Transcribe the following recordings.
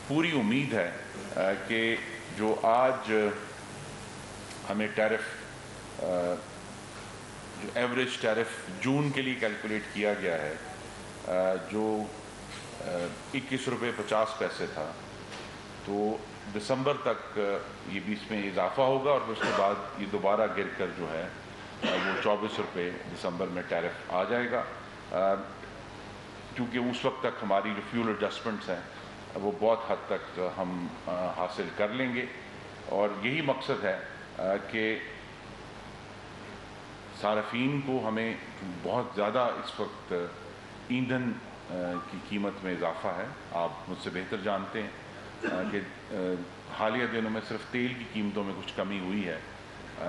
پوری امید ہے کہ جو آج ہمیں ٹیرف جو ایوریج ٹیرف جون کے لیے کیلکولیٹ کیا گیا ہے جو 21 روپے 50 پیسے تھا، تو دسمبر تک یہ 20 میں اضافہ ہوگا اور اس کے بعد یہ دوبارہ گر کر جو ہے وہ 24 روپے دسمبر میں ٹیرف آ جائے گا، کیونکہ اس وقت تک ہماری جو فیول ایڈجسٹمنٹس ہیں وہ بہت حد تک ہم حاصل کر لیں گے، اور یہی مقصد ہے کہ صارفین کو ہمیں بہت زیادہ اس وقت ایندھن کی قیمت میں اضافہ ہے، آپ مجھ سے بہتر جانتے ہیں کہ حالیہ دنوں میں صرف تیل کی قیمتوں میں کچھ کمی ہوئی ہے،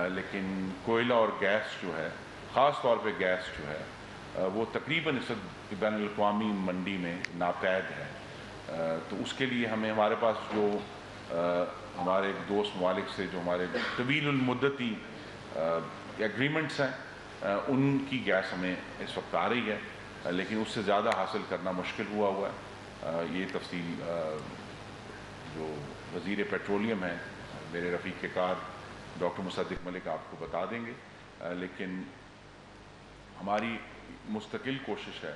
لیکن کوئلہ اور گیس جو ہے، خاص طور پہ گیس جو ہے وہ تقریباً اس وقت بین الاقوامی منڈی میں ناپید ہے، تو اس کے لیے ہمارے پاس جو ہمارے ایک دوست ممالک سے جو ہمارے طویل المدتی ایگریمنٹس ہیں ان کی گیس ہمیں اس وقت آ رہی ہے، لیکن اس سے زیادہ حاصل کرنا مشکل ہوا ہے۔ یہ تفصیل جو وزیر پیٹرولیم ہیں میرے رفیق کار ڈاکٹر مصدق ملک آپ کو بتا دیں گے، لیکن ہماری مستقل کوشش ہے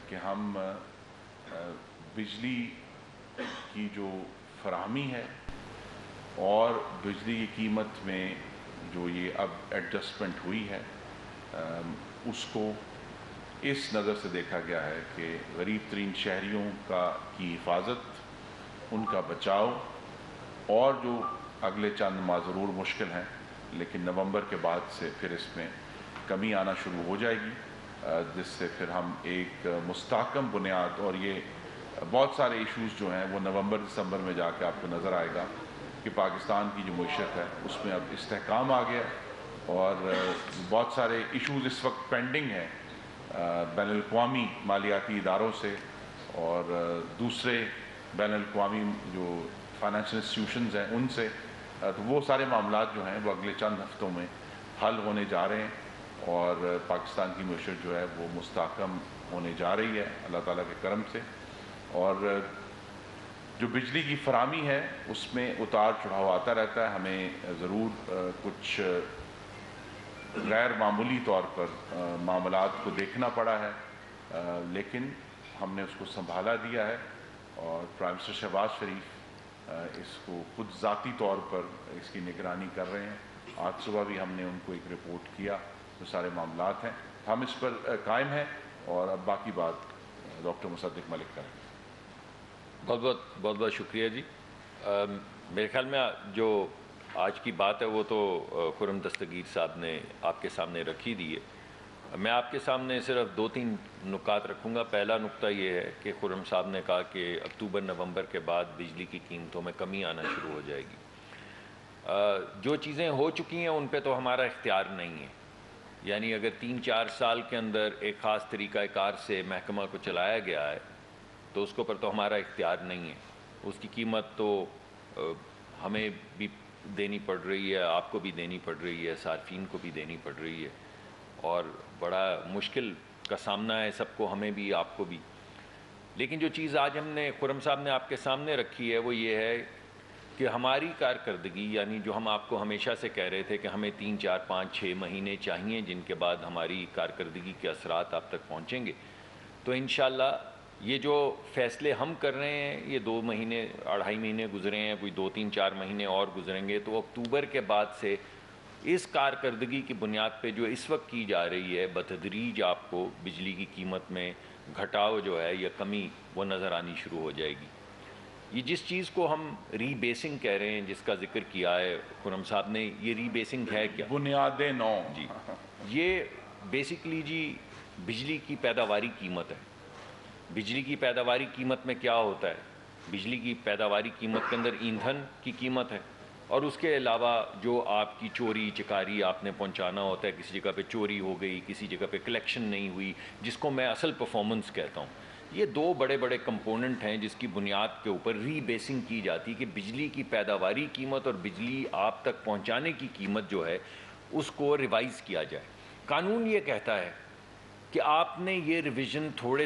کہ ہم بجلی کی جو فراہمی ہے اور بجلی کی قیمت میں جو یہ اب ایڈجسٹمنٹ ہوئی ہے اس کو اس نظر سے دیکھا گیا ہے کہ غریب ترین شہریوں کی حفاظت، ان کا بچاؤ، اور جو اگلے چند ماہ ضرور مشکل ہیں لیکن نومبر کے بعد سے پھر اس میں کمی آنا شروع ہو جائے گی، جس سے پھر ہم ایک مستحکم بنیاد، اور یہ بہت سارے ایشوز جو ہیں وہ نومبر دسمبر میں جا کے آپ کو نظر آئے گا کہ پاکستان کی جو معیشت ہے اس میں اب استحکام آ گیا، اور بہت سارے ایشوز اس وقت پینڈنگ ہیں بین الاقوامی مالیاتی اداروں سے اور دوسرے بین الاقوامی جو فائنینشیل انسٹیٹیوشنز ہیں ان سے، تو وہ سارے معاملات جو ہیں وہ اگلے چند ہفتوں میں حل ہونے جا رہے ہیں، اور پاکستان کی معیشت جو ہے وہ مستحکم ہونے جا رہی ہے اللہ تعالیٰ کے کرم سے، اور جو بجلی کی فراہمی ہے اس میں اتار چڑھاؤ آتا رہتا ہے، ہمیں ضرور کچھ غیر معمولی طور پر معاملات کو دیکھنا پڑا ہے، لیکن ہم نے اس کو سنبھالا دیا ہے، اور پرائم منسٹر شہباز شریف اس کو خود ذاتی طور پر اس کی نگرانی کر رہے ہیں۔ آج صبح بھی ہم نے ان کو ایک رپورٹ کیا، جو سارے معاملات ہیں ہم اس پر قائم ہیں، اور اب باقی بات ڈاکٹر مصدق ملک کریں۔ بہت بہت شکریہ جی۔ میرے خیال میں جو آج کی بات ہے وہ تو خرم دستگیر صاحب نے آپ کے سامنے رکھی دی ہے۔ میں آپ کے سامنے صرف 2-3 نکات رکھوں گا۔ پہلا نکتہ یہ ہے کہ خرم صاحب نے کہا کہ اکتوبر نومبر کے بعد بجلی کی قیمتوں میں کمی آنا شروع ہو جائے گی۔ جو چیزیں ہو چکی ہیں ان پہ تو ہمارا اختیار نہیں ہے، یعنی اگر 3-4 سال کے اندر ایک خاص طریقہ کار سے محکمہ کو چلایا گیا ہے تو اس کے اوپر تو ہمارا اختیار نہیں ہے، اس کی قیمت تو ہمیں بھی دینی پڑ رہی ہے، آپ کو بھی دینی پڑ رہی ہے، صارفین کو بھی دینی پڑ رہی ہے، اور بڑا مشکل کا سامنا ہے سب کو، ہمیں بھی آپ کو بھی۔ لیکن جو چیز آج ہم نے خرم صاحب نے آپ کے سامنے رکھی ہے وہ یہ ہے کہ ہماری کارکردگی، یعنی جو ہم آپ کو ہمیشہ سے کہہ رہے تھے کہ ہمیں 3-4-5-6 مہینے چاہیے جن کے بعد ہماری کارکردگی کے اثرات آپ تک پہنچیں گے، تو انشاءاللہ یہ جو فیصلے ہم کر رہے ہیں یہ 2 مہینے 2.5 مہینے گزرے ہیں، کوئی 2-3-4 مہینے اور گزریں گے، تو اکتوبر کے بعد سے اس کارکردگی کی بنیاد پہ جو اس وقت کی جا رہی ہے بتدریج آپ کو بجلی کی قیمت میں گھٹاؤ جو ہے یا کمی وہ نظر آنی شروع ہو جائے گی۔ یہ جس چیز کو ہم ری بیسنگ کہہ رہے ہیں، جس کا ذکر کیا ہے خرم صاحب نے، یہ ری بیسنگ ہے کیا؟ بنیادیں نو جی، یہ بیسکلی جی بجلی کی پیداواری قیمت ہے۔ بجلی کی پیداواری قیمت میں کیا ہوتا ہے؟ بجلی کی پیداواری قیمت کے اندر ایندھن کی قیمت ہے، اور اس کے علاوہ جو آپ کی چوری چکاری آپ نے پہنچانا ہوتا ہے، کسی جگہ پہ چوری ہو گئی، کسی جگہ پہ کلیکشن نہیں ہوئی، جس کو میں اصل پرفارمنس کہتا ہوں، یہ 2 بڑے بڑے کمپوننٹ ہیں جس کی بنیاد کے اوپر ری بیسنگ کی جاتی ہے کہ بجلی کی پیداواری قیمت اور بجلی آپ تک پہنچانے کی قیمت جو ہے اس کو ریوائز کیا جائے۔ قانون یہ کہتا ہے کہ آپ نے یہ ریویژن تھوڑے